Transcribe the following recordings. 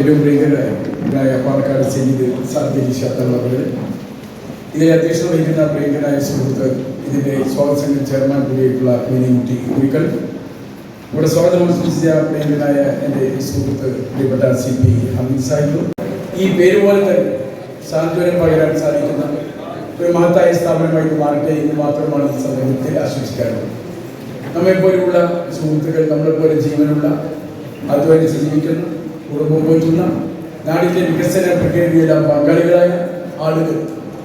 ഏറ്റവും പ്രിയങ്കരായ പാലക്കാട് സയ്യിദ് സാദ് അലി തങ്ങൾ, ഇതിലെ അധ്യക്ഷത വഹിക്കുന്ന പ്രിയങ്കരായ സുഹൃത്ത്, ഇതിൻ്റെ സ്വാഗത സംഘം ചെയർമാൻ കൂടിയായിട്ടുള്ള മീനിമുട്ടി കുഴിക്കൽ, ഇവിടെ സ്വാഗതം ആശംസിച്ച പ്രിയങ്കരായ എൻ്റെ സുഹൃത്ത് പ്രിയപ്പെട്ട CP ഹമീദ് സാഹിബ്, ഈ പേര് പോലെ തന്നെ സാന്ത്വനം പകരാൻ സാധിക്കുന്ന ഒരു മഹത്തായ സ്ഥാപനമായിട്ട് മാറട്ടെ എന്ന് മാത്രമാണ് ഈ സമൂഹത്തിൽ ആശംസിക്കാറുള്ളത്. നമ്മെപ്പോലുള്ള സുഹൃത്തുക്കൾ, നമ്മളെപ്പോലെ ജീവനുള്ള അധ്വാനിച്ച് ജീവിക്കുന്ന, കുടുംബം പോറ്റുന്ന, നാടിൻ്റെ വികസന പ്രക്രിയയിലെല്ലാം പങ്കാളികളായ ആളുകൾ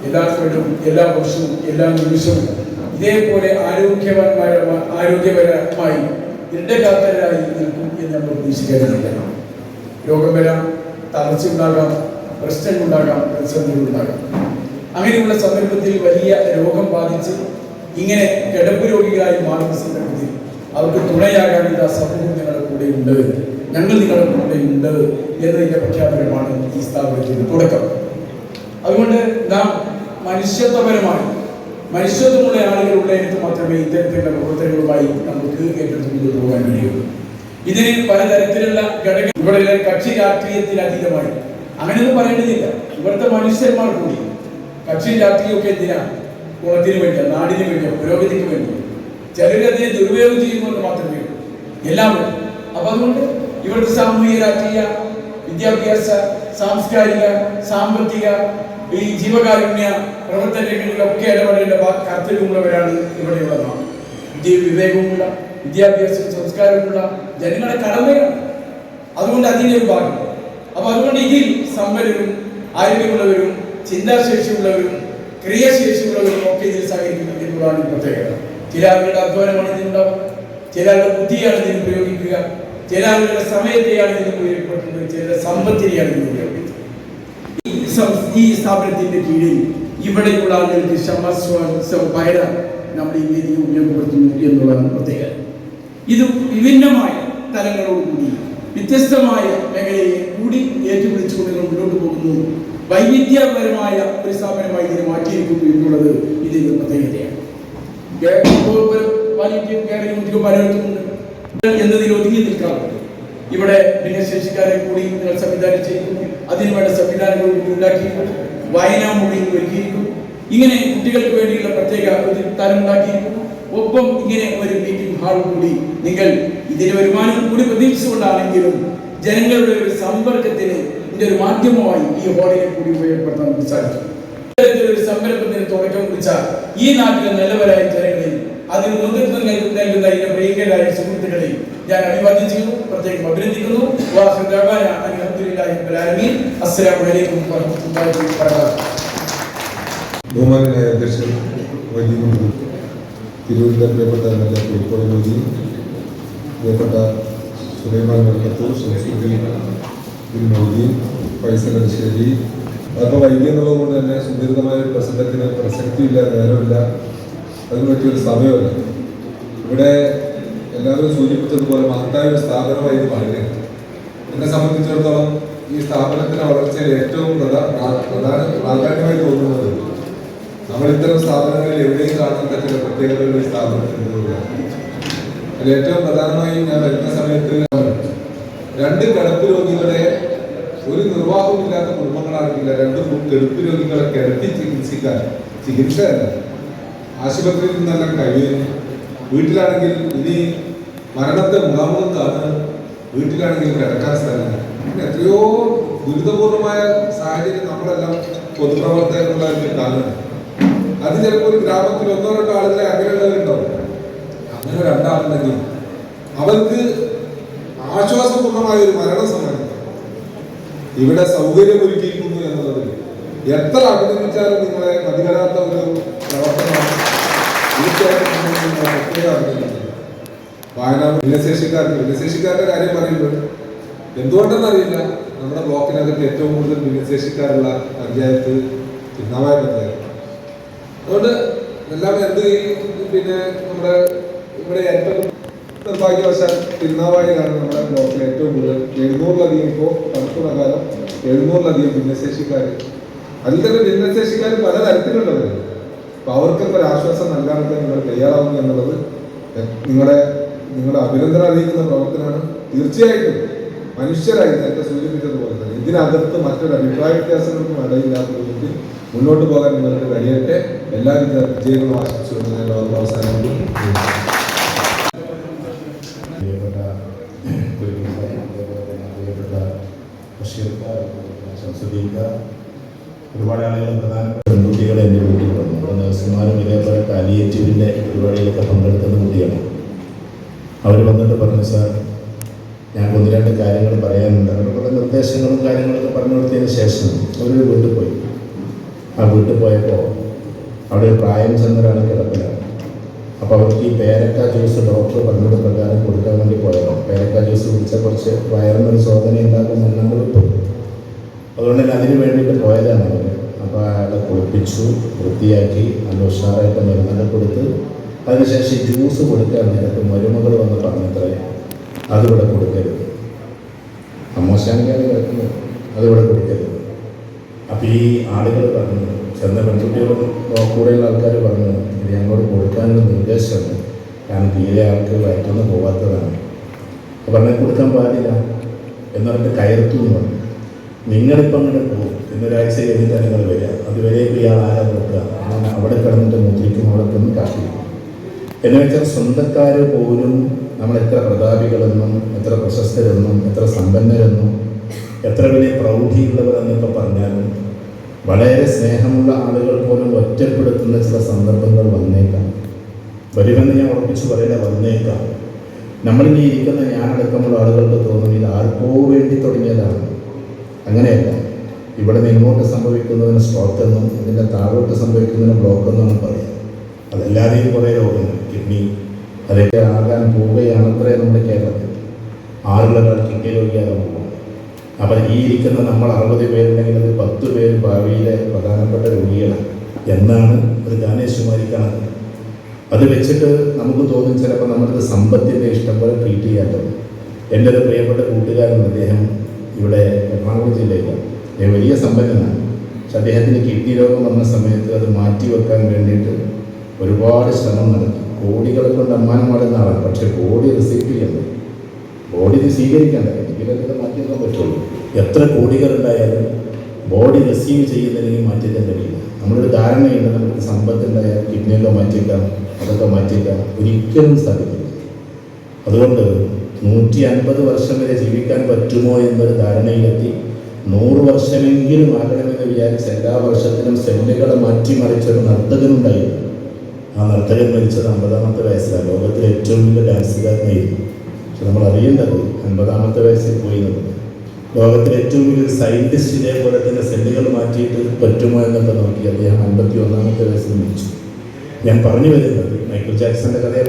എല്ലായ്പ്പോഴും, എല്ലാ വർഷവും, എല്ലാ നിമിഷവും ഇതേപോലെ ആരോഗ്യപരമായി ദൃഢഗാത്രരായി നിൽക്കും എന്ന് നമ്മൾ പ്രതീക്ഷിക്കേണ്ടതില്ല. രോഗം വരാം, തളർച്ചയുണ്ടാകാം, പ്രശ്നങ്ങളുണ്ടാകാം, പ്രതിസന്ധികളുണ്ടാകാം. അങ്ങനെയുള്ള സന്ദർഭത്തിൽ വലിയ രോഗം ബാധിച്ച് ഇങ്ങനെ കിടപ്പ് രോഗികളായി മാറുന്ന സന്ദർഭത്തിൽ അവർക്ക് തുണയാകാൻ ഇതാ സമൂഹം നിങ്ങളുടെ കൂടെ ഉണ്ട്, ഞങ്ങൾ നിങ്ങളുടെ കൂടെ ഉണ്ട് എന്നതിൻ്റെ പ്രഖ്യാപനമാണ് ഈ സ്ഥാപനത്തിൻ്റെ തുടക്കം. അതുകൊണ്ട് നാം മനുഷ്യത്വപരമായി മനുഷ്യത്വമുള്ള ആളുകൾ ഉള്ളതിനകത്ത് മാത്രമേ ഇത്തരത്തിലുള്ള പ്രവർത്തനങ്ങളുമായി നമുക്ക് ഏറ്റെടുത്ത് മുന്നോട്ട് പോകാൻ കഴിയുള്ളൂ. ഇതിന് പലതരത്തിലുള്ള ഘടകം, ഇവിടെ കക്ഷി രാഷ്ട്രീയത്തിന് അതീതമായി അങ്ങനെയൊന്നും പറയേണ്ടതില്ല. ഇവിടുത്തെ മനുഷ്യന്മാർ കൂടി കക്ഷി രാഷ്ട്രീയമൊക്കെ എന്തിനാണ്? ഗുണത്തിന് വേണ്ടിയോ, നാടിന് വേണ്ടിയോ, പുരോഗതിക്ക് വേണ്ടിയോ. ചിലരതിനെ ദുരുപയോഗം ചെയ്യുന്നത് മാത്രമേ ഉള്ളൂ, എല്ലാവരും. അപ്പൊ അതുകൊണ്ട് ഇവിടുത്തെ സാമൂഹിക രാഷ്ട്രീയ, വിദ്യാഭ്യാസ, സാംസ്കാരിക, സാമ്പത്തിക, ഈ ജീവകാരുണ്യ പ്രവർത്തനങ്ങളിലൊക്കെ ഇടപെടേണ്ട കർത്തവ്യമുള്ളവരാണ് ഇവിടെയുള്ള നാം. വിവേകവുമുള്ള, വിദ്യാഭ്യാസവും സംസ്കാരവുമുള്ള ജനങ്ങളുടെ കടമയാണ്. അതുകൊണ്ട് അതിൻ്റെ ഒരു ഭാഗം. അപ്പൊ അതുകൊണ്ട് ഇതിൽ സമ്പന്നരും ആരോഗ്യമുള്ളവരും ചിന്താശേഷിയുള്ളവരും ക്രിയാശേഷിയുള്ളവരും ഒക്കെ ഇതിൽ സഹകരിക്കുന്നു എന്നുള്ളതാണ് പ്രത്യേകത. ചില ആളുകളുടെ അധ്വാനമാണ് ഇതിനുണ്ടാവുക, ചില ആളുടെ ബുദ്ധിയാണ് ഇതിന് പ്രയോഗിക്കുക, ചില ആളുകളുടെ സമയത്തെയാണ് ഇതിന് ഉപയോഗപ്പെടുത്തുന്നത്, ചില സമ്പത്തിനെയാണ് ഇതിന് ഉപയോഗിക്കുന്നത്. ഈ സ്ഥാപനത്തിന്റെ കീഴിൽ ഇവിടെയുള്ള ആളുകൾക്ക് ക്ഷമസ്വം പകരാൻ നമ്മൾ ഈ വേദിയെ ഉപയോഗപ്പെടുത്തുന്നു എന്നുള്ളതാണ് പ്രത്യേകത. ഇത് വിഭിന്നമായ തലങ്ങളോടുകൂടി വ്യത്യസ്തമായ മേഖലയെ കൂടി ഏറ്റുപിടിച്ചുകൊണ്ട് മുന്നോട്ട് പോകുന്നു. വൈവിധ്യപരമായ ഒരു സ്ഥാപനമായി ഇതിനെ മാറ്റിയിരിക്കുന്നു എന്നുള്ളത് ഇതിന്റെ പ്രത്യേകതയാണ്. പലയിടത്തുമുണ്ട് എന്നതിൽ ഒതുങ്ങി നിൽക്കാറുണ്ട്. ഇവിടെ ഭിന്നശേഷിക്കാരെ കൂടി നിങ്ങൾ സംവിധാനം ചെയ്തിരിക്കുന്നു, അതിനുവേണ്ട സംവിധാനങ്ങൾ ഉണ്ടാക്കിയിരിക്കുന്നു, വായനാമൊഴി ഒരുക്കിയിരിക്കുന്നു, ഇങ്ങനെ കുട്ടികൾക്ക് വേണ്ടിയുള്ള പ്രത്യേക ഒരു തലം ഉണ്ടാക്കിയിരിക്കുന്നു. ഒപ്പം ഇങ്ങനെ ഒരു മീറ്റിംഗ് ഹാൾ കൂടി നിങ്ങൾ ഇതിന് വരുമാനം കൂടി പ്രതീക്ഷിച്ചുകൊണ്ടാണെങ്കിലും ജനങ്ങളുടെ ഒരു സമ്പർക്കത്തിന് ഒരു മാധ്യമമായി ഈ ഹോളിനെ കൂടി ഉപയോഗപ്പെടുത്താൻ നമുക്ക് സാധിക്കും. ഇത്തരത്തിലൊരു സംരംഭത്തിന് തുടക്കം കുറിച്ചാൽ ഈ നാട്ടിലെ നല്ലവരായ ജനങ്ങളിൽ അതിന് നേതൃത്വം നൽകുന്ന ഇതിന്റെ പ്രിയങ്കരായ സുഹൃത്തുക്കളെ ഞാൻ അഭിവാദ്യം ചെയ്യുന്നു, പ്രത്യേകം അഭിനന്ദിക്കുന്നു. അസ്സലാമു അലൈക്കും വറഹ്മത്തുള്ളാഹി വബറകാതുഹു. ബഹുമാനായ അധ്യക്ഷൻ തിരുവനന്തപുരം പ്രിയപ്പെട്ട കോഴിക്കോട് മോദി, പ്രിയപ്പെട്ട സുലൈമാൻ വർക്കത്തൂർ, മോദി, ഫൈസൽ അലിശ്ശേരി, അതൊക്കെ വൈകിയെന്നുള്ളത് കൊണ്ട് തന്നെ സുദീർഘമായ ഒരു പ്രസംഗത്തിന് പ്രസക്തിയില്ല, നേരമില്ല, അതിന് പറ്റിയൊരു സമയമല്ല. ഇവിടെ എല്ലാവരും സൂചിപ്പിച്ചതുപോലെ മഹത്തായ ഒരു സ്ഥാപനമായി ഇത് പറയുന്നത്. എന്നെ സംബന്ധിച്ചിടത്തോളം ഈ സ്ഥാപനത്തിന്റെ വളർച്ചയിൽ ഏറ്റവും പ്രാധാന്യമായി തോന്നുന്നത് നമ്മൾ ഇത്തരം സ്ഥാപനങ്ങളിൽ എവിടെയും കാണാത്ത ചില പ്രത്യേകതകൾ ഈ സ്ഥാപനത്തിനുണ്ട്. അതിൽ ഏറ്റവും പ്രധാനമായി ഞാൻ വരുന്ന സമയത്ത് 2 കിടപ്പ് രോഗികളെ, ഒരു നിർവാഹമില്ലാത്ത കുടുംബങ്ങളാണെങ്കില്ല 2 കിടപ്പ് രോഗികളെ കിടത്തി ചികിത്സയല്ല, ആശുപത്രിയിൽ നിന്നെല്ലാം കഴിയുന്നു. വീട്ടിലാണെങ്കിൽ ഇനി മരണത്തെ മുഖാമുഖത്താണ്, വീട്ടിലാണെങ്കിൽ കിടക്കാൻ സ്ഥലമില്ല. പിന്നെ എത്രയോ ദുരിതപൂർണമായ സാഹചര്യം നമ്മളെല്ലാം പൊതുപ്രവർത്തകരുള്ളവർക്ക് കാണുന്നത്. അത് ചിലപ്പോൾ ഒരു ഗ്രാമത്തിൽ 1-2 ആളുകളെ അങ്ങനെയുള്ളവരുണ്ടാവും. അങ്ങനെ 2 ആളുണ്ടെങ്കിൽ അവർക്ക് ആശ്വാസപൂർണമായ ഒരു മരണം സംബന്ധിക്കും. ഇവിടെ സൗകര്യമൊരുക്കിയിരിക്കുന്നു എന്നുള്ളതിൽ എത്ര അഭിനന്ദിച്ചാലും നിങ്ങളെ മതിവരാത്ത ഒരു പ്രവർത്തനമാണ്. തീർച്ചയായിട്ടും പ്രത്യേക അഭിനന്ദിക്കുന്നത്. ഭിന്നശേഷിക്കാരുടെ കാര്യം പറയുമ്പോൾ എന്തുകൊണ്ടെന്നറിയില്ല, നമ്മുടെ ബ്ലോക്കിനകത്ത് ഏറ്റവും കൂടുതൽ ഭിന്നശേഷിക്കാരുള്ള പഞ്ചായത്ത് തിരുനാവായ പഞ്ചായത്ത്. അതുകൊണ്ട് എല്ലാം പിന്നെ നമ്മുടെ ഇവിടെ ഏറ്റവും നിർഭാഗ്യവശാൽ തിരുനാവായിലാണ് നമ്മുടെ ബ്ലോക്കിൽ ഏറ്റവും കൂടുതൽ 700-ലധികം, ഇപ്പോൾ കണക്ക് പ്രകാരം 700-ലധികം ഭിന്നശേഷിക്കാർ. അതിൽ തന്നെ ഭിന്നശേഷിക്കാർ പലതരത്തിലുള്ളവർ. അപ്പൊ അവർക്കൊക്കെ ഒരു ആശ്വാസം നൽകാനൊക്കെ നിങ്ങൾ തയ്യാറാവുന്നു എന്നുള്ളത് നിങ്ങളുടെ അഭിനന്ദനം അറിയിക്കുന്ന പ്രവർത്തനമാണ്. തീർച്ചയായിട്ടും മനുഷ്യരായി നേരത്തെ സൂചിപ്പിച്ചതുപോലെ തന്നെ ഇതിനകത്ത് മറ്റൊരു അഭിപ്രായ വ്യത്യാസങ്ങൾക്കും ഇടയില്ലാത്ത രീതിയിൽ മുന്നോട്ട് പോകാൻ നിങ്ങൾക്ക് കഴിയട്ടെ. എല്ലാവിധ വിജയങ്ങളും ആശംസിച്ചുകൊണ്ട് ഞാൻ അവസാനം ഒരുപാട് ആളുകൾ പ്രധാനപ്പെട്ട പെൺകുട്ടികൾ എൻ്റെ വീട്ടിൽ വന്നു. അപ്പോൾ നഴ്സുമാരും ഇതേപോലെ പാലിയേറ്റീവിൻ്റെ പരിപാടിയിലൊക്കെ പങ്കെടുക്കുന്ന കുട്ടിയാണ്. അവർ വന്നിട്ട് പറഞ്ഞു, സാർ ഞാൻ ഒന്ന് രണ്ട് കാര്യങ്ങൾ പറയാനുണ്ട്. അവർ കുറേ നിർദ്ദേശങ്ങളും കാര്യങ്ങളൊക്കെ പറഞ്ഞു കൊടുത്തതിന് ശേഷം അവരൊരു വീട്ടിൽ പോയി. ആ വീട്ടിൽ പോയപ്പോൾ അവിടെ ഒരു പ്രായം ചെന്നൊരാൾ കിടപ്പിലാണ്. അപ്പോൾ അവർക്ക് ഈ പേരക്ക ജ്യൂസ് ഡോക്ടർ പറഞ്ഞത് പ്രകാരം കൊടുക്കാൻ വേണ്ടി പോയതാണ്. പേരക്ക ജ്യൂസ് കുടിച്ചാൽ കുറച്ച് വയറിനൊരു ശോധന ഉണ്ടാകും എന്നാണ് വിട്ടു. അതുകൊണ്ട് തന്നെ അതിന് വേണ്ടിയിട്ട് പോയതാണ് അവർ. അപ്പോൾ അയാളെ കുളിപ്പിച്ചു, വൃത്തിയാക്കി, നല്ല ഉഷാറായിട്ട് മരുന്നൊക്കെ കൊടുത്ത് അതിനുശേഷം ഈ ജ്യൂസ് കൊടുക്കാൻ നേരത്ത് മരുമകൾ വന്ന് പറഞ്ഞത്രേ അതിവിടെ കൊടുക്കരുത്, അമ്മോശാനിക്കാണ് കിടക്കുന്നത്, അതിവിടെ കൊടുക്കരുത്. അപ്പോൾ ഈ ആളുകൾ പറഞ്ഞു, ചെന്ന പെൺകുട്ടികളും കൂടെയുള്ള ആൾക്കാർ പറഞ്ഞു, ഇത് ഞങ്ങളോട് കൊടുക്കാനുള്ള നിർദ്ദേശമുണ്ട്, കാരണം തീരെ ആൾക്ക് വയറ്റുന്ന പോകാത്തതാണ്. അപ്പോൾ പറഞ്ഞാൽ കൊടുക്കാൻ പാടില്ല എന്ന് പറഞ്ഞിട്ട് കയർത്തു എന്ന് പറഞ്ഞു. നിങ്ങളിപ്പം അങ്ങോട്ട് പോകും, ഇന്നൊരാഴ്ച കഴിഞ്ഞിട്ടാണ് നിങ്ങൾ വരിക, അതുവരേക്കും ഇയാൾ ആരാ നോക്കുക, അങ്ങനെ അവിടെ കിടന്നിട്ട് മുദ്രിക്കും, അവിടെ കിടന്ന് കാട്ടിയിരിക്കും. എന്ന് വെച്ചാൽ സ്വന്തക്കാർ പോലും നമ്മൾ എത്ര പ്രതാപികളെന്നും എത്ര പ്രശസ്തരെന്നും എത്ര സമ്പന്നരെന്നും എത്ര വലിയ പ്രൗഢിയുള്ളവരെന്നൊക്കെ പറഞ്ഞാലും വളരെ സ്നേഹമുള്ള ആളുകൾ പോലും ഒറ്റപ്പെടുത്തുന്ന ചില സന്ദർഭങ്ങൾ വന്നേക്കാം. വരുമെന്ന് ഞാൻ ഉറപ്പിച്ച് പറയില്ല, വന്നേക്കാം. നമ്മളിനി ഇരിക്കുന്ന ഞാനടക്കമുള്ള ആളുകൾക്ക് തോന്നും ഇത് ആർക്കോ വേണ്ടി തുടങ്ങിയതാണ്. അങ്ങനെയല്ല. ഇവിടെ നിന്ന് ഇങ്ങോട്ട് സംഭവിക്കുന്നതിന് സ്ട്രോക്ക് എന്നും ഇതിൻ്റെ താഴോട്ട് സംഭവിക്കുന്നതിന് ബ്ലോക്ക് എന്നാണ് പറയുക. അതല്ലാതെയും കുറേ രോഗങ്ങൾ, കിഡ്നി അതൊക്കെ ആകാൻ പോവുകയാണത്രേ നമ്മുടെ കേരളത്തിൽ. 6 കിഡ്നി രോഗിയാകാൻ പോകും. അപ്പോൾ ഈ ഇരിക്കുന്ന നമ്മൾ 60 പേരുണ്ടെങ്കിൽ അത് 10 പേര് ഭാവിയിലെ പ്രധാനപ്പെട്ട രോഗികളാണ് എന്നാണ് ഒരു ഗാനേശുമാരി കണക്ക്. അത് വെച്ചിട്ട് നമുക്ക് തോന്നും ചിലപ്പോൾ നമ്മുടെ സമ്പത്തിൻ്റെ ഇഷ്ടം പോലെ ട്രീറ്റ് ചെയ്യാൻ തോന്നും. എൻ്റെ ഒരു പ്രിയപ്പെട്ട കൂട്ടുകാരൻ, അദ്ദേഹം ഇവിടെ എറണാകുളം ജില്ലയിലാണ്, വലിയ സമ്പന്നനാണ്. പക്ഷെ അദ്ദേഹത്തിന് കിഡ്നി രോഗം വന്ന സമയത്ത് അത് മാറ്റിവെക്കാൻ വേണ്ടിയിട്ട് ഒരുപാട് ശ്രമം നടത്തി. കോടികളെ കൊണ്ട് അമ്മാനമാടുന്ന ആളാണ്. പക്ഷേ ബോഡി റിസീവ് ചെയ്യണം, ബോഡി സ്വീകരിക്കേണ്ട, എങ്കിലൊക്കെ മാറ്റിവെക്കാൻ പറ്റുള്ളൂ. എത്ര കോടികളുണ്ടായാലും ബോഡി റിസീവ് ചെയ്യുന്നതിന് മാറ്റിക്കാൻ കഴിയില്ല. നമ്മളൊരു ധാരണയുണ്ട്, നമുക്ക് സമ്പത്തുണ്ടായാൽ കിഡ്നിയൊക്കെ മാറ്റിയേക്കാം, അതൊക്കെ മാറ്റിയേക്കാം, ഒരിക്കലും സാധിക്കില്ല. അതുകൊണ്ട് 150 വർഷം വരെ ജീവിക്കാൻ പറ്റുമോ എന്നൊരു ധാരണയിലെത്തി 100 വർഷമെങ്കിലും ആകണമെന്ന് വിചാരിച്ച് എല്ലാ വർഷത്തിലും സെല്ലുകളെ മാറ്റിമറിച്ചൊരു നർത്തകനുണ്ടായിരുന്നു. ആ നർത്തകൻ മരിച്ചത് 50-ാമത്തെ വയസ്സിലാണ്. ലോകത്തിലെ ഏറ്റവും വലിയ ഡാൻസുകാരനായിരുന്നു. പക്ഷെ നമ്മൾ അറിയേണ്ടത് 50-ാമത്തെ വയസ്സിൽ പോയി എന്നത്. ലോകത്തിലെ ഏറ്റവും വലിയൊരു സയൻറ്റിസ്റ്റ് ഇതേപോലെ തന്നെ സെല്ലുകൾ മാറ്റിയിട്ട് പറ്റുമോ എന്നൊക്കെ നോക്കി അദ്ദേഹം 51-ാമത്തെ വയസ്സിൽ മരിച്ചു. ഞാൻ പറഞ്ഞു വരുന്നത് മൈക്കിൾ ജാക്സന്റെ കഥയെ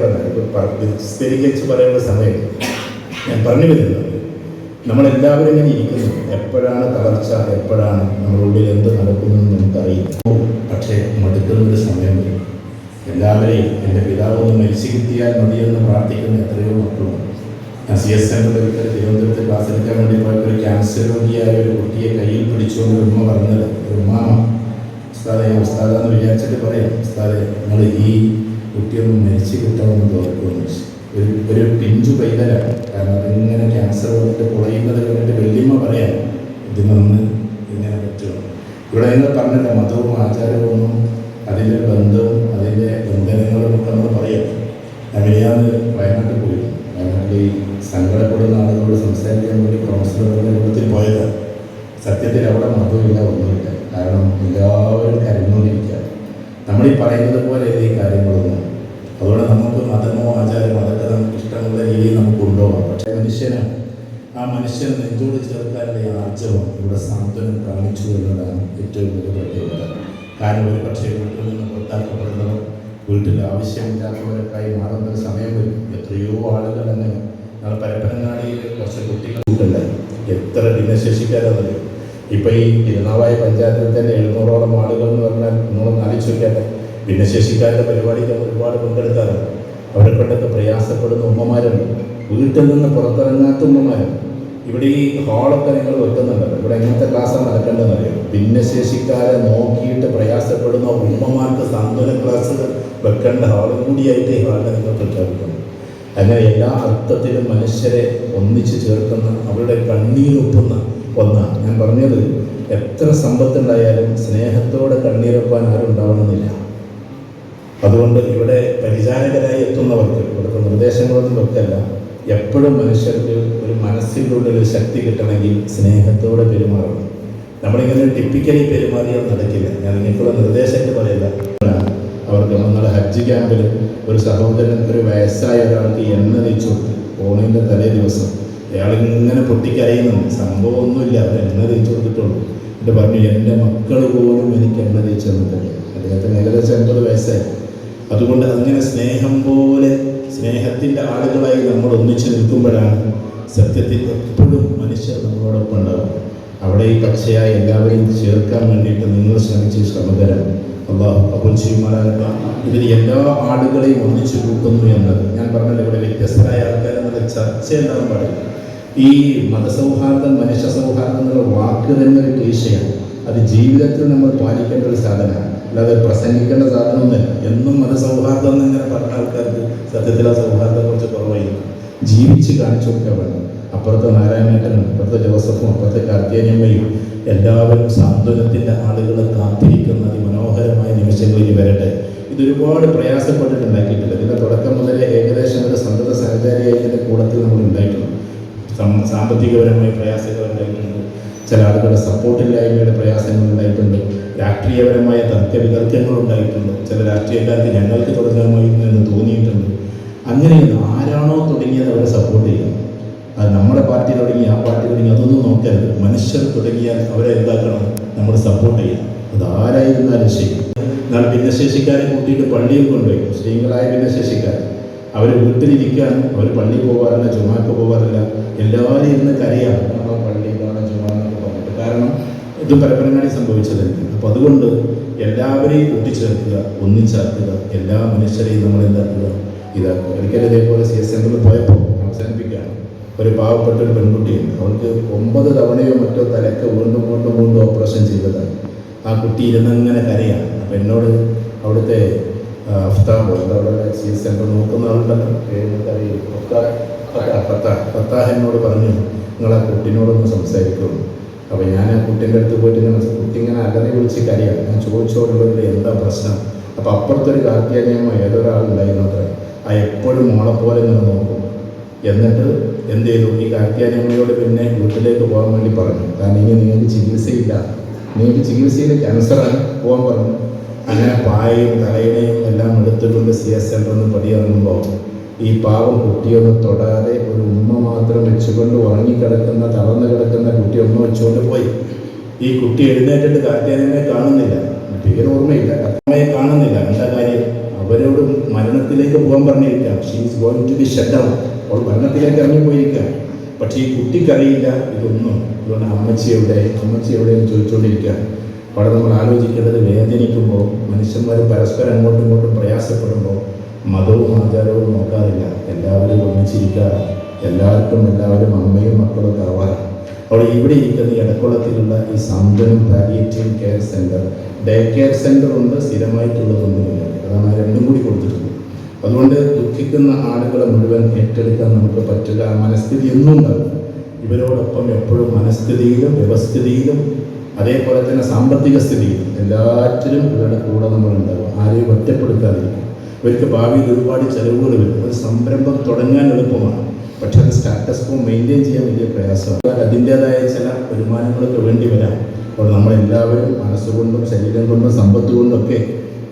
വിസ്തരിച്ച് പറയുന്ന സമയം ഞാൻ പറഞ്ഞു വരുന്നത്, നമ്മളെല്ലാവരും ഇങ്ങനെ ഇരിക്കുന്നു. എപ്പോഴാണ് തളർച്ച, എപ്പോഴാണ് നമ്മുടെ ഉള്ളിൽ എന്ത് നടക്കുന്നതെന്ന് നമുക്കറിയില്ല. പക്ഷേ മടുക്കുന്നൊരു സമയം വരും. എല്ലാവരെയും എൻ്റെ പിതാവ് ഒന്ന് മരിച്ചു കിട്ടിയാൽ മതിയെന്ന് പ്രാർത്ഥിക്കുന്ന എത്രയോ മക്കളുണ്ട്. ഞാൻ CSMൻ്റെ ഒരിക്കൽ തിരുവനന്തപുരത്ത് ക്ലാസ് എടുക്കാൻ വേണ്ടി പോയപ്പോൾ ഒരു ക്യാൻസർ രോഗിയായ ഒരു കുട്ടിയെ കയ്യിൽ പിടിച്ചുകൊണ്ട് ഒരു ഉമ്മ പറഞ്ഞത്, ഒരു ഉമ്മാമ, ഉസ്താദെ, ഞാൻ ഉസ്താദാന്ന് വിചാരിച്ചിട്ട് പറയാം, ഉസ്താദെ നിങ്ങൾ ഈ കുട്ടിയൊന്നും മരിച്ചു കിട്ടണമെന്ന് തോന്നുന്നു. ഒരു പിഞ്ചു പൈതലാണ്. കാരണം അതിങ്ങനെ ക്യാൻസർ വന്നിട്ട് പൊളയുന്നത് കണ്ടിട്ട് വല്യമ്മ പറയാം, ഇതിനൊന്ന് ഇങ്ങനെ പറ്റുമോ. ഇവിടെ നിങ്ങൾ പറഞ്ഞില്ല, മതവും ആചാരവും അതിൻ്റെ ബന്ധവും അതിൻ്റെ ബന്ധനങ്ങളും ഒക്കെ നമ്മൾ പറയാം. അങ്ങനെയാണ് വയനാട്ടിൽ പോയി. വയനാട്ടിൽ ഈ സങ്കടപ്പെടുന്ന ആളുകളോട് സംസാരിക്കാൻ വേണ്ടി പ്രൊഫസറുകളുടെ കൂട്ടത്തിൽ പോയതാണ്. സത്യത്തിൽ അവിടെ മതമില്ല, ഒന്നുമില്ല. കാരണം എല്ലാവരും കരഞ്ഞുകൊണ്ടിരിക്കുക. നമ്മളീ പറയുന്നത് പോലെ ഈ കാര്യങ്ങളൊന്നും. അതുകൊണ്ട് നമുക്ക് മതമോ ആചാരമോ അതൊക്കെ നമുക്ക് ഇഷ്ടമുള്ള രീതിയിൽ നമുക്ക് കൊണ്ടുപോകാം. പക്ഷേ മനുഷ്യനാണ്. ആ മനുഷ്യനെ നെഞ്ചോട് ചേർക്കാനുള്ള ആർജവം ഇവിടെ സാന്ത്വനം കാണിച്ചു എന്നതാണ് ഏറ്റവും വലിയ പ്രത്യേകത. കാരണം ഒരു പക്ഷേ വീട്ടിൽ നിന്ന് പുറത്താക്കപ്പെടുന്നവർ വീട്ടിൽ ആവശ്യമില്ലാത്തവരൊക്കെയായി മാറുന്നൊരു സമയം വരും. എത്രയോ ആളുകൾ അങ്ങനെ നമ്മൾ പരപ്പനങ്ങാടിയിൽ കുറച്ച് കുട്ടികളുണ്ട്. എത്ര ഭിന്നശേഷിക്കാരെന്നറിയും. ഇപ്പം ഈ തിരുനാവായ പഞ്ചായത്തിൽ തന്നെ 700ഓളം ആളുകൾ എന്ന് പറഞ്ഞാൽ നമ്മളൊന്ന് ആലോചിച്ച് നോക്കിയാട്ടെ. ഭിന്നശേഷിക്കാരുടെ പരിപാടിക്ക് ഒരുപാട് പങ്കെടുക്കാറുണ്ട്. അവരെ കൊണ്ടൊക്കെ പ്രയാസപ്പെടുന്ന ഉമ്മമാരുണ്ട്. വീട്ടിൽ നിന്ന് പുറത്തിറങ്ങാത്ത ഉമ്മമാരുണ്ട്. ഇവിടെ ഈ ഹാളൊക്കെ നിങ്ങൾ വെക്കുന്നുണ്ടല്ലോ, ഇവിടെ എങ്ങനത്തെ ക്ലാസ്സാണ് നടക്കേണ്ടതെന്നറിയാം. ഭിന്നശേഷിക്കാരെ നോക്കിയിട്ട് പ്രയാസപ്പെടുന്ന ഉമ്മമാർക്ക് സാന്ത്വന ക്ലാസ് വെക്കേണ്ട ഹാളും കൂടിയായിട്ട് ഈ ഹാളിനെ നിങ്ങൾ പ്രഖ്യാപിക്കണം. അങ്ങനെ എല്ലാ അർത്ഥത്തിലും മനുഷ്യരെ ഒന്നിച്ചു ചേർക്കുന്ന, അവരുടെ കണ്ണീരൊപ്പുന്ന ഒന്നാണ്. ഞാൻ പറഞ്ഞത് എത്ര സമ്പത്തുണ്ടായാലും സ്നേഹത്തോടെ കണ്ണീരൊപ്പാൻ ആരും ഉണ്ടാവണമെന്നില്ല. അതുകൊണ്ട് ഇവിടെ പരിചാരകരായി എത്തുന്നവർക്ക് ഇവിടുത്തെ നിർദ്ദേശങ്ങളൊന്നും വെക്കല്ല. എപ്പോഴും മനുഷ്യർക്ക് ഒരു മനസ്സിൻ്റെ ഉള്ളിൽ ഒരു ശക്തി കിട്ടണമെങ്കിൽ സ്നേഹത്തോടെ പെരുമാറണം. നമ്മളിങ്ങനെ ടിപ്പിക്കലി പെരുമാറിയാൽ നടക്കില്ല. ഞാൻ നിങ്ങൾക്കുള്ള നിർദ്ദേശമായിട്ട് പറയില്ല. അവർക്ക് നമ്മളെ ഹജ്ജ് ക്യാമ്പിൽ ഒരു സഹോദരൻ ഒരു വയസ്സായ ഒരാൾക്ക് എണ്ണ തേച്ചു കൊടുത്തു. ഓണിൻ്റെ തലേ ദിവസം അയാളിങ്ങനെ പൊട്ടിക്കരയുന്നുണ്ട്. സംഭവം ഒന്നുമില്ല, അവർ എണ്ണ തേച്ചു കൊടുത്തിട്ടുള്ളൂ. എന്നിട്ട് പറഞ്ഞു, എൻ്റെ മക്കൾ പോലും എനിക്ക് എണ്ണ തേച്ച് തന്നിട്ടില്ല. അദ്ദേഹത്തിന് ഏകദേശം 80 വയസ്സായി. അതുകൊണ്ട് അങ്ങനെ സ്നേഹം പോലെ സ്നേഹത്തിൻ്റെ ആളുകളായി നമ്മൾ ഒന്നിച്ച് നിൽക്കുമ്പോഴാണ് സത്യത്തിൽ എപ്പോഴും മനുഷ്യർ നമ്മളോടൊപ്പം ഉണ്ടാകും. അവിടെ ഈ പച്ചയായി എല്ലാവരെയും ചേർക്കാൻ വേണ്ടിയിട്ട് നിങ്ങൾ ശ്രമിച്ച് ശ്രമകരം അള്ളാഹു കബൂൽ ചെയ്യുമാറാകട്ടെ. ഇതിൽ എല്ലാ ആളുകളെയും ഒന്നിച്ചു കൂട്ടുന്നു എന്നത് ഞാൻ പറഞ്ഞല്ലോ. ഇവിടെ വ്യത്യസ്തരായ ആൾക്കാരെന്നുള്ള ചർച്ചയുണ്ടാകാൻ പാടില്ല. ഈ മതസൗഹാർദ്ദം മനുഷ്യ സൗഹാർദ്ദം എന്നുള്ള വാക്ക് തന്നെ ഒരു ക്ലീശയാണ്. അത് ജീവിതത്തിൽ നമ്മൾ പാലിക്കേണ്ട ഒരു സാധനമാണ്, അല്ലാതെ പ്രസംഗിക്കേണ്ട സാധനമൊന്നുമല്ല. എന്നും മതസൗഹാർദ്ദം എന്നിങ്ങനെ പറഞ്ഞ ആൾക്കാർക്ക് സത്യത്തിൽ ആ സൗഹാർദ്ദം കുറച്ച് കുറവായിരിക്കും. ജീവിച്ച് കാണിച്ചു കൊടുക്കാൻ വേണം. അപ്പുറത്തെ നാരായണേട്ടനും അപ്പുറത്തെ ജോസഫും അപ്പുറത്തെ കാർത്തിയാനിയമ്മയും എല്ലാവരും സാന്ത്വനത്തിൻ്റെ ആളുകളെ കാത്തിരിക്കുന്ന അതിമനോഹരമായ നിമിഷങ്ങളിൽ വരട്ടെ. ഇതൊരുപാട് പ്രയാസപ്പെട്ടിട്ടുണ്ടാക്കിയിട്ടില്ല. ഇതിൻ്റെ തുടക്കം മുതലേ ഏകദേശം ഒരു സന്തത സഹചാരിയായി ഇതിൻ്റെ കൂടത്തിൽ നമ്മൾ ഉണ്ടായിട്ടുണ്ട്. സാമ്പത്തികപരമായ പ്രയാസങ്ങൾ ഉണ്ടായിട്ടുണ്ട്, ചില ആളുകളുടെ സപ്പോർട്ടില്ലായ്മയുടെ പ്രയാസങ്ങൾ ഉണ്ടായിട്ടുണ്ട്, രാഷ്ട്രീയപരമായ തർക്കവിതർക്കങ്ങൾ ഉണ്ടായിട്ടുണ്ട്. ചില രാഷ്ട്രീയക്കാർക്ക് ഞങ്ങൾക്ക് തുടങ്ങാമായിരുന്നു എന്ന് തോന്നിയിട്ടുണ്ട്. അങ്ങനെയൊന്നും ആരാണോ തുടങ്ങിയത് അവരെ സപ്പോർട്ട് ചെയ്യണം. അത് നമ്മുടെ പാർട്ടി തുടങ്ങി ആ പാർട്ടി തുടങ്ങി അതൊന്നും നോക്കരുത്. മനുഷ്യർ തുടങ്ങിയാൽ അവരെ എന്താക്കണം, നമ്മൾ സപ്പോർട്ട് ചെയ്യണം. അത് ആരായിരുന്നാലും ശരി. എന്നാൽ ഭിന്നശേഷിക്കാരെ കൂട്ടിയിട്ട് പള്ളിയിൽ കൊണ്ടുപോയി. മുസ്ലിങ്ങളായ ഭിന്നശേഷിക്കാർ അവർ വീട്ടിലിരിക്കാൻ, അവർ പള്ളിയിൽ പോകാറില്ല, ജുമാക്ക് പോകാറില്ല. എല്ലാവരും ഇരുന്ന് കരയാണ് പള്ളിയിൽ കാണാൻ ജുമാന്നൊക്കെ പറഞ്ഞിട്ട്. കാരണം ഇത് പരമ്പരങ്ങാടി സംഭവിച്ചതായിരിക്കും. അപ്പോൾ അതുകൊണ്ട് എല്ലാവരെയും കൂട്ടിച്ചേർക്കുക, ഒന്നിച്ചേർക്കുക, എല്ലാ മനുഷ്യരെയും നമ്മൾ എന്താക്കുക, ഇതാക്കുക. ഒരിക്കലും ഇതേപോലെ CSMൽ പോയപ്പോൾ അവസാനിപ്പിക്കുകയാണ്. ഒരു പാവപ്പെട്ട ഒരു പെൺകുട്ടിയുണ്ട്. അവൾക്ക് 9 തവണയോ മറ്റോ തലക്ക് വീണ്ടും വീണ്ടും വീണ്ടും ഓപ്പറേഷൻ ചെയ്തതാണ്. ആ കുട്ടി ഇരുന്നങ്ങനെ കരയാണ്. അപ്പം എന്നോട് അവിടുത്തെ അഫ്താബ് അവിടെ CSM നോക്കുന്ന ആളുണ്ടല്ലോ, ഫത്താഹ് എന്നോട് പറഞ്ഞു, നിങ്ങൾ ആ കുട്ടീനോടൊന്ന് സംസാരിക്കുള്ളൂ. അപ്പോൾ ഞാൻ ആ കുട്ടീൻ്റെ അടുത്ത് പോയിട്ട് ഇങ്ങനെ കുട്ടി ഇങ്ങനെ അകനെ വിളിച്ച് കരയാണ്. ഞാൻ ചോദിച്ചോടുള്ളത് എന്താ പ്രശ്നം. അപ്പോൾ അപ്പുറത്തൊരു കാർത്തിയാനിയമ്മ ഏതൊരാളുണ്ടായിരുന്നു അത്ര. ആ എപ്പോഴും മോളെ പോലെ ഇങ്ങനെ നോക്കും. എന്നിട്ട് എന്ത് ചെയ്തു, ഈ കാർത്തിയാനിയമ്മയോട് പിന്നെ വീട്ടിലേക്ക് പോകാൻ വേണ്ടി പറഞ്ഞു. കാരണം ഇനി നിങ്ങൾക്ക് ചികിത്സയില്ല, നിങ്ങൾക്ക് ചികിത്സയിൽ ക്യാൻസറാണ്, പോകാൻ പറഞ്ഞു. അങ്ങനെ പായയും തലയിണയും എല്ലാം എടുത്തുകൊണ്ട് CSM പടിയിറങ്ങുമ്പോൾ ഈ പാവം കുട്ടിയൊന്നും തൊടാതെ ഒരു ഉമ്മ മാത്രം വെച്ചുകൊണ്ട് ഉറങ്ങിക്കിടക്കുന്ന തളർന്നു കിടക്കുന്ന കുട്ടി ഉമ്മ വെച്ചുകൊണ്ട് പോയി. ഈ കുട്ടി എഴുന്നേറ്റിട്ട് കാർത്തിയാനിയമ്മയെ കാണുന്നില്ല, പേര് ഓർമ്മയില്ല, അമ്മയെ കാണുന്നില്ല. എന്താ കാര്യം, അവരോട് മരണത്തിലേക്ക് പോകാൻ പറഞ്ഞിരിക്കാം. She is going to be shut down. അവൾ മരണത്തിലേക്ക് ഇറങ്ങിപ്പോയിരിക്കുക. പക്ഷേ ഈ കുട്ടിക്കറിയില്ല ഇതൊന്നും. അതുകൊണ്ട് അമ്മച്ചി എവിടെയെന്ന് ചോദിച്ചുകൊണ്ടിരിക്കുക. അവിടെ നമ്മൾ ആലോചിക്കേണ്ടത്, വേദനിക്കുമ്പോൾ മനുഷ്യന്മാർ പരസ്പരം അങ്ങോട്ടും ഇങ്ങോട്ടും പ്രയാസപ്പെടുമ്പോൾ മതവും ആചാരവും നോക്കാറില്ല, എല്ലാവരും ഒന്നിച്ചിരിക്കാറ്. എല്ലാവർക്കും എല്ലാവരും അമ്മയും മക്കളൊക്കെ ആവാറാണ്. അവിടെ ഇവിടെ ഇരിക്കുന്ന ഈ ഇടക്കുളത്തിലുള്ള ഈ Santhwanam palliative care centre, day care centre ഉണ്ട്, സ്ഥിരമായിട്ടുള്ളതൊന്നുമില്ല. അതാണ് ആ രണ്ടും കൂടി കൊടുത്തിട്ടുള്ളത്. അതുകൊണ്ട് ദുഃഖിക്കുന്ന ആളുകളെ മുഴുവൻ ഏറ്റെടുക്കാൻ നമുക്ക് പറ്റില്ല. മനസ്ഥിതി എന്നും ഉണ്ടാകും. ഇവരോടൊപ്പം എപ്പോഴും മനസ്ഥിതിയിലും വ്യവസ്ഥിതിയിലും അതേപോലെ തന്നെ സാമ്പത്തിക സ്ഥിതിയിലും എല്ലാറ്റിലും ഇവരുടെ കൂടെ നമ്മളുണ്ടാകും. ആരെയും ഒറ്റപ്പെടുത്താതിരിക്കും. ഇവർക്ക് ഭാവിയിൽ ഒരുപാട് ചെലവുകൾ വരും. ഒരു സംരംഭം തുടങ്ങാൻ എളുപ്പമാണ്, പക്ഷെ അത് സ്റ്റാറ്റസ് കോ മെയിൻറ്റെയിൻ ചെയ്യാൻ വലിയ പ്രയാസമാണ്. അതിൻ്റേതായ ചില വരുമാനങ്ങളൊക്കെ വേണ്ടി വരാം. അപ്പോൾ നമ്മളെല്ലാവരും മനസ്സുകൊണ്ടും ശരീരം കൊണ്ടും സമ്പത്ത് കൊണ്ടൊക്കെ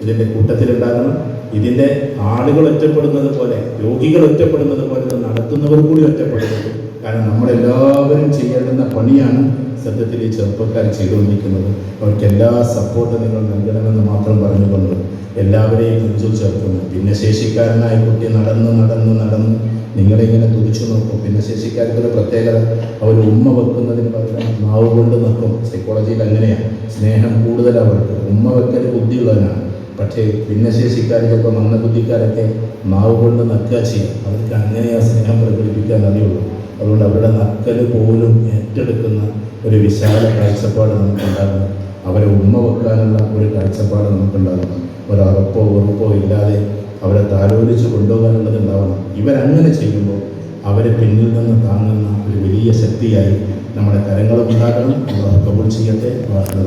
ഇതിൻ്റെ കൂട്ടത്തിലുണ്ടാകണം. ഇതിൻ്റെ ആളുകൾ ഒറ്റപ്പെടുന്നത് പോലെ, രോഗികൾ ഒറ്റപ്പെടുന്നത് പോലെ നടത്തുന്നവർ കൂടി ഒറ്റപ്പെടുന്നത്. കാരണം നമ്മളെല്ലാവരും ചെയ്യേണ്ടുന്ന പണിയാണ് സത്യത്തിൽ ഈ ചെറുപ്പക്കാർ ചെയ്തുകൊണ്ടിരിക്കുന്നത്. അവർക്ക് എല്ലാ സപ്പോർട്ടും നിങ്ങൾ നൽകണമെന്ന് മാത്രം പറഞ്ഞുകൊണ്ട് എല്ലാവരെയും നെഞ്ചിൽ ചേർക്കുന്നു. ഭിന്നശേഷിക്കാരനായ കുട്ടി നടന്ന് നിങ്ങളിങ്ങനെ തുടിച്ചു നോക്കും. ഭിന്നശേഷിക്കാർക്കൊരു പ്രത്യേകത, അവർ ഉമ്മ വെക്കുന്നതിന് പകരം നാവ് കൊണ്ട് നിൽക്കും. സൈക്കോളജിയിൽ അങ്ങനെയാണ്. സ്നേഹം കൂടുതൽ അവർക്ക്. ഉമ്മ വെക്കൽ ബുദ്ധിയുള്ളവനാണ്. പക്ഷേ ഭിന്നശേഷിക്കാർക്കൊക്കെ മന്ദബുദ്ധിക്കാരൊക്കെ നാവ് കൊണ്ട് നക്കുക ചെയ്യും. അവർക്ക് അങ്ങനെ ആ സ്നേഹം പ്രകടിപ്പിക്കാൻ അറിയുള്ളൂ. അതുകൊണ്ട് അവരുടെ നക്കൽ പോലും ഏറ്റെടുക്കുന്ന ഒരു വിശാല കാഴ്ചപ്പാട് നമുക്കുണ്ടാകണം. അവരെ ഉമ്മ വെക്കാനുള്ള ഒരു കാഴ്ചപ്പാട് നമുക്കുണ്ടാകണം. ഒരറപ്പോ വെറുപ്പോ ഇല്ലാതെ അവരെ താലോലിച്ച് കൊണ്ടുപോകാനുള്ളത് ഉണ്ടാവണം. ഇവരങ്ങനെ ചെയ്യുമ്പോൾ അവരെ പിന്നിൽ നിന്ന് താങ്ങുന്ന ഒരു വലിയ ശക്തിയായി നമ്മുടെ കരങ്ങളും ഉണ്ടാകണം. അള്ളാഹു കബൂൽ ചെയ്യട്ടെ. വാഹന